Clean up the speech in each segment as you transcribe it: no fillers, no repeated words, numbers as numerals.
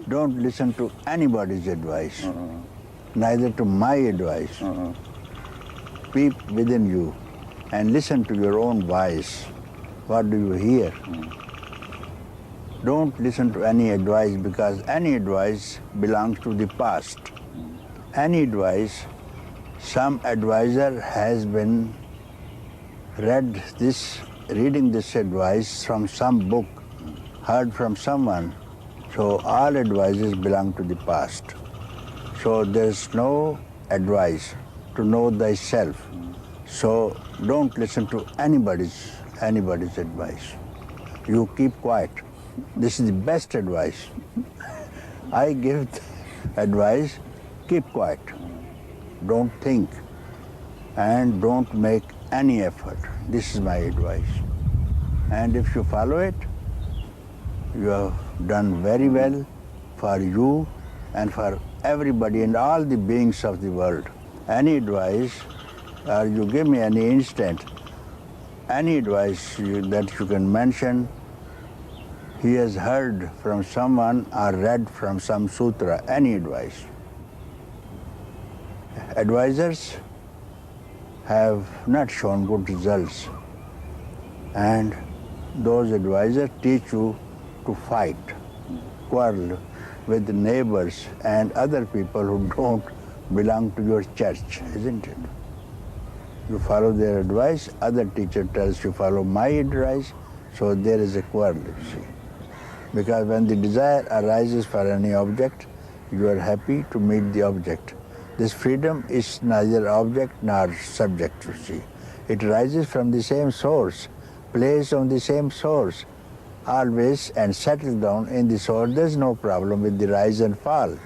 Don't listen to anybody's advice, neither to my advice. Peep within you and listen to your own voice. What do you hear? Don't listen to any advice, because any advice belongs to the past. Any advice, some advisor has been reading this advice from some book, heard from someone. So all advices belong to the past. So there's no advice to know thyself. So don't listen to anybody's advice. You keep quiet. This is the best advice. I give advice, keep quiet. Don't think and don't make any effort. This is my advice. And if you follow it, you have done very well for you and for everybody and all the beings of the world. Any advice, or you give me any instant, any advice that you can mention, he has heard from someone or read from some sutra, any advice. Advisors have not shown good results, and those advisors teach you to fight, quarrel with neighbors and other people who don't belong to your church, isn't it? You follow their advice, other teacher tells you follow my advice, so there is a quarrel, you see. Because when the desire arises for any object, you are happy to meet the object. This freedom is neither object nor subject, you see. It rises from the same source, plays on the same source, always, and settles down in the source. There's no problem with the rise and fall.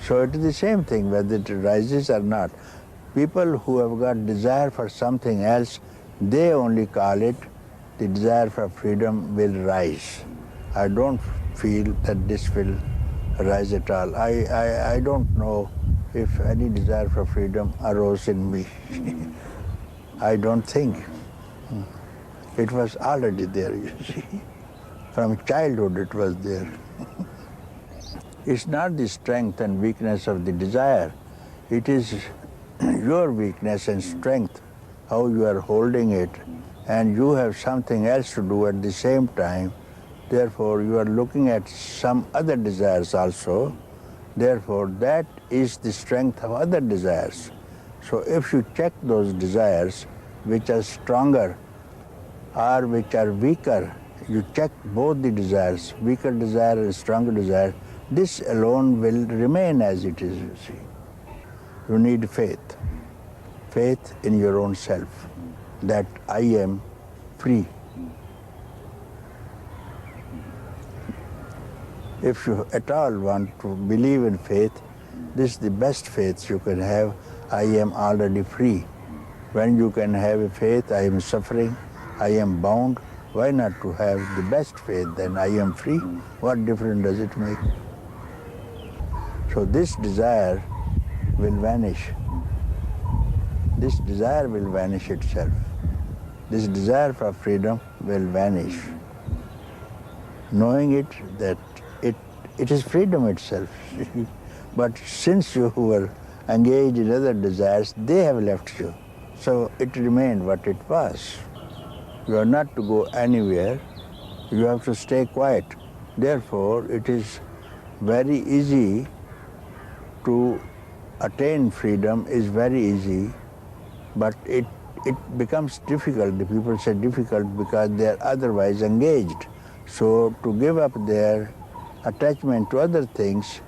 So it is the same thing whether it rises or not. People who have got desire for something else, they only call it the desire for freedom will rise. I don't feel that this will rise at all. I don't know if any desire for freedom arose in me. I don't think. It was already there, you see. From childhood it was there. It's not the strength and weakness of the desire. It is your weakness and strength, how you are holding it, and you have something else to do at the same time. Therefore, you are looking at some other desires also. Therefore, that is the strength of other desires. So if you check those desires, which are stronger or which are weaker, you check both the desires, weaker desire and stronger desire, this alone will remain as it is, you see. You need faith. Faith in your own self, that I am free. If you at all want to believe in faith, this is the best faith you can have. I am already free. When you can have a faith, I am suffering, I am bound, why not to have the best faith, then I am free? What difference does it make? So this desire will vanish. This desire will vanish itself. This desire for freedom will vanish. Knowing it that it is freedom itself. But since you were engaged in other desires, they have left you. So it remained what it was. You are not to go anywhere. You have to stay quiet. Therefore, it is very easy to attain freedom, is very easy, but it becomes difficult. The people say difficult because they are otherwise engaged. So to give up their attachment to other things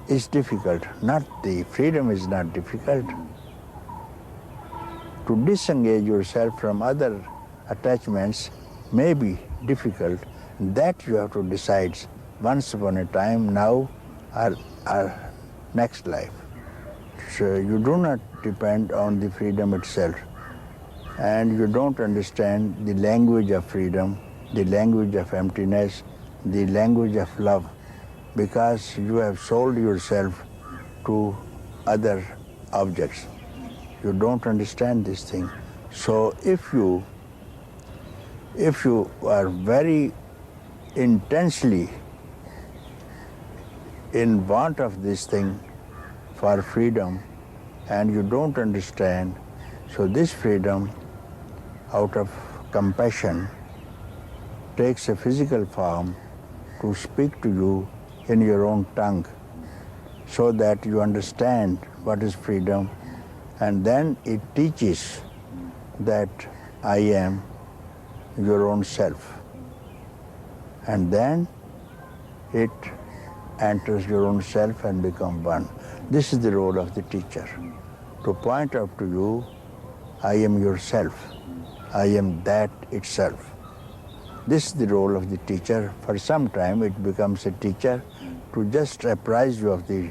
is difficult. The freedom is not difficult. To disengage yourself from other attachments may be difficult. That you have to decide once upon a time, now or next life. So you do not depend on the freedom itself. And you don't understand the language of freedom, the language of emptiness, the language of love, because you have sold yourself to other objects. You don't understand this thing. So if you are very intensely in want of this thing for freedom, and you don't understand. So this freedom, out of compassion, takes a physical form to speak to you in your own tongue, so that you understand what is freedom, and then it teaches that I am your own self. And then it enters your own self and becomes one. This is the role of the teacher, to point out to you, I am yourself, I am that itself. This is the role of the teacher. For some time it becomes a teacher to just apprise you of the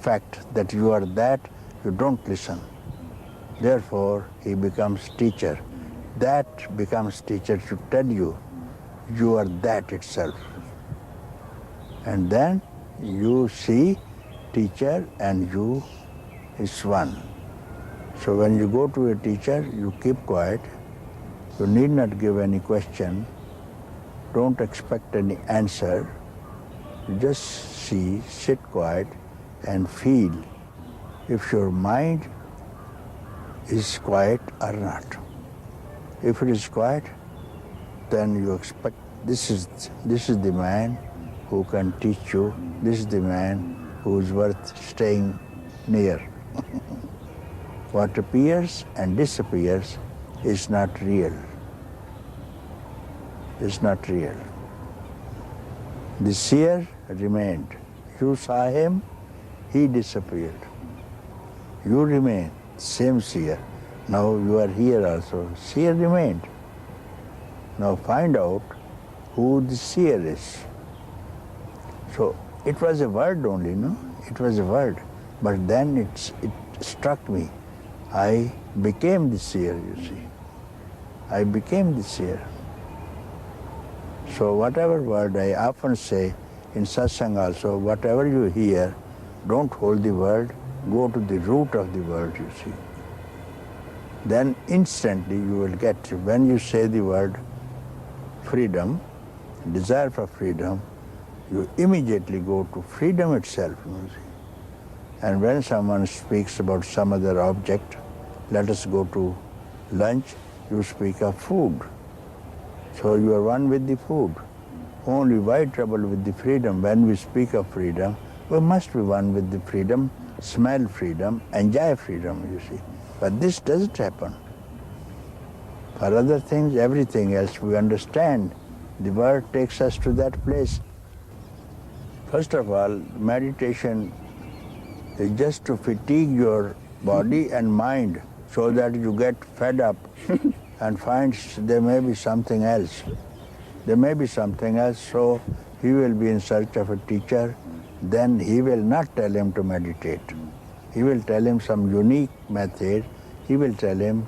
fact that you are that, you don't listen. Therefore he becomes teacher. That becomes teacher to tell you, you are that itself. And then you see teacher and you is one. So when you go to a teacher, you keep quiet. You need not give any question. Don't expect any answer. You just see, sit quiet and feel if your mind is quiet or not. If it is quiet, then you expect this is the man who can teach you, this is the man who is worth staying near. What appears and disappears is not real. It's not real. The seer remained. You saw him, he disappeared. You remain, same seer. Now you are here also. Seer remained. Now find out who the seer is. So it was a word only, no? It was a word. But then it struck me. I became the seer, you see. I became the seer. So whatever word I often say in satsang also, whatever you hear, don't hold the word, go to the root of the word, you see. Then instantly you will get, when you say the word freedom, desire for freedom, you immediately go to freedom itself, you see. And when someone speaks about some other object, let us go to lunch, you speak of food. So you are one with the food. Only why trouble with the freedom? When we speak of freedom, we must be one with the freedom, smell freedom, enjoy freedom, you see. But this doesn't happen. For other things, everything else, we understand. The word takes us to that place. First of all, meditation is just to fatigue your body and mind so that you get fed up and find there may be something else. There may be something else, so he will be in search of a teacher. Then he will not tell him to meditate. He will tell him some unique method. He will tell him,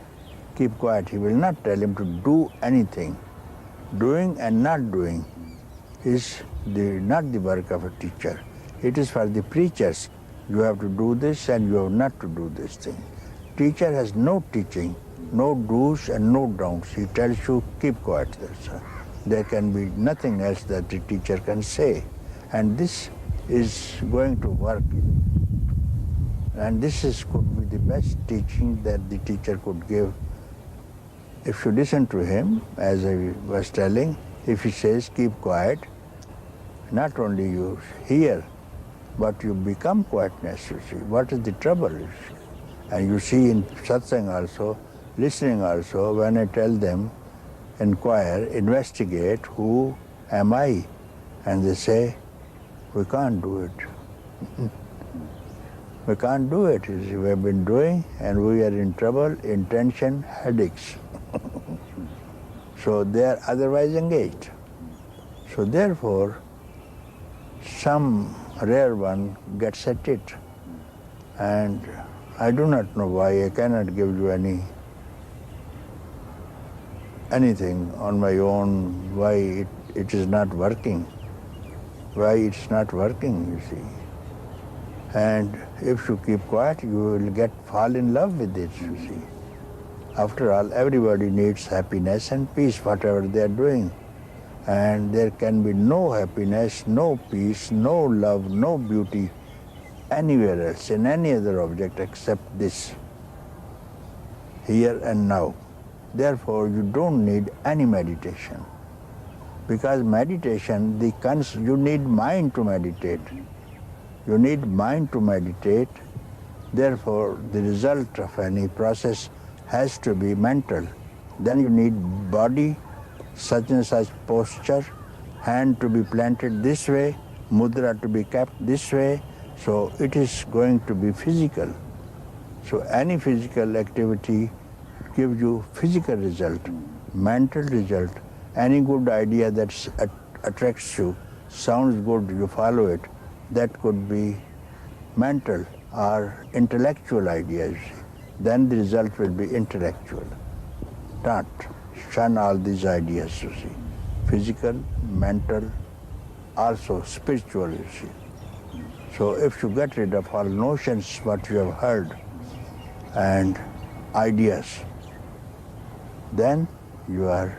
keep quiet. He will not tell him to do anything. Doing and not doing is not the work of a teacher. It is for the preachers. You have to do this and you have not to do this thing. Teacher has no teaching, no do's and no don'ts. He tells you, keep quiet. There can be nothing else that the teacher can say. And this is going to work. And this could be the best teaching that the teacher could give. If you listen to him, as I was telling, if he says, keep quiet, not only you hear, but you become quietness, you see. What is the trouble, you see? And you see in satsang also, listening also, when I tell them, inquire, investigate, who am I? And they say, we can't do it. We can't do it. You see, we have been doing and we are in trouble, in tension, headaches. So they are otherwise engaged. So therefore, some rare one gets at it. And I do not know why. I cannot give you anything on my own, why it is not working. Why it's not working, you see. And if you keep quiet, you will fall in love with it, you see. After all, everybody needs happiness and peace, whatever they are doing. and there can be no happiness, no peace, no love, no beauty anywhere else, in any other object except this, here and now. Therefore, you don't need any meditation. Because meditation, you need mind to meditate. You need mind to meditate. Therefore, the result of any process has to be mental. Then you need body, such and such posture, hand to be planted this way, mudra to be kept this way. So it is going to be physical. So any physical activity gives you physical result, mental result. Any good idea that attracts you, sounds good, you follow it, that could be mental or intellectual ideas. Then the result will be intellectual. Not shun all these ideas, you see. Physical, mental, also spiritual, you see. So if you get rid of all notions, what you have heard, and ideas, then you are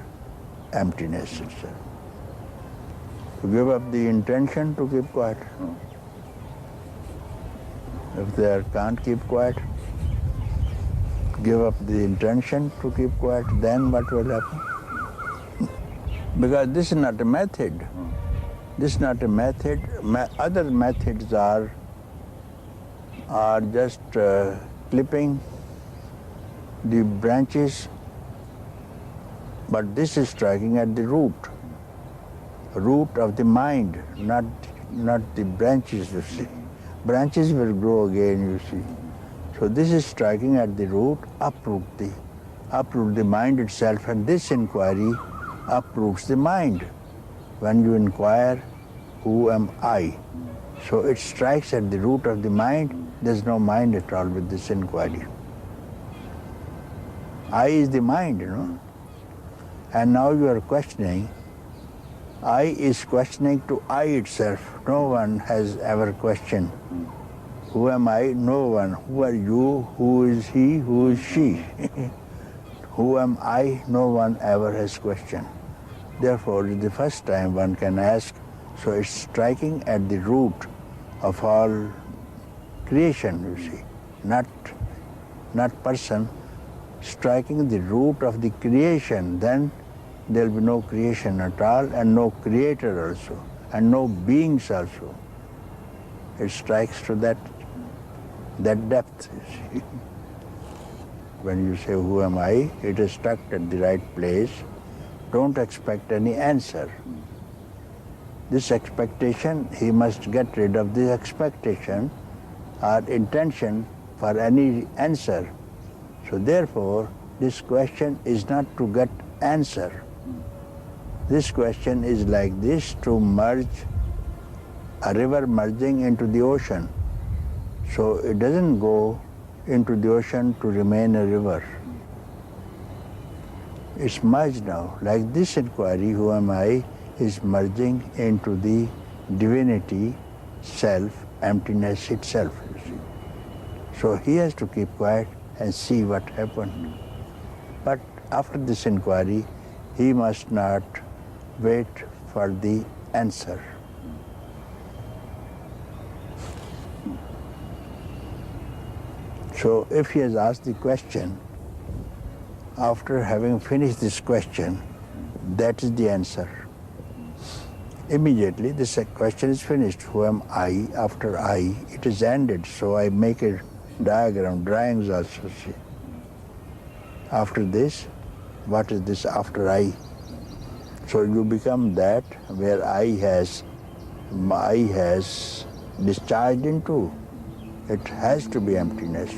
emptiness itself. To give up the intention to keep quiet. If they can't keep quiet, give up the intention to keep quiet, then what will happen? Because this is not a method. This is not a method. Other methods are just clipping the branches, but this is striking at the root of the mind, not the branches, you see. Branches will grow again, you see. So this is striking at the root, uproot the mind itself, and this inquiry uproots the mind. When you inquire, who am I? So it strikes at the root of the mind. There's no mind at all with this inquiry. I is the mind, you know. And now you are questioning. I is questioning to I itself. No one has ever questioned. Who am I? No one. Who are you? Who is he? Who is she? Who am I? No one ever has questioned. Therefore, it's the first time one can ask. So it's striking at the root of all creation, you see. Not person, striking the root of the creation. Then there will be no creation at all, and no creator also, and no beings also. It strikes to that depth, you see. When you say, who am I? It is struck at the right place. Don't expect any answer. This expectation, he must get rid of this expectation or intention for any answer. So therefore, this question is not to get answer. This question is like this, to merge, a river merging into the ocean. So it doesn't go into the ocean to remain a river. It's merged now. Like this inquiry, who am I, is merging into the divinity, self, emptiness itself, you see. So he has to keep quiet and see what happened. But after this inquiry, he must not wait for the answer. So if he has asked the question, after having finished this question, that is the answer. Immediately this question is finished. Who am I? After I, it is ended. So I make a diagram, drawings also, see. After this, what is this after I? So you become that where I has discharged into. It has to be emptiness.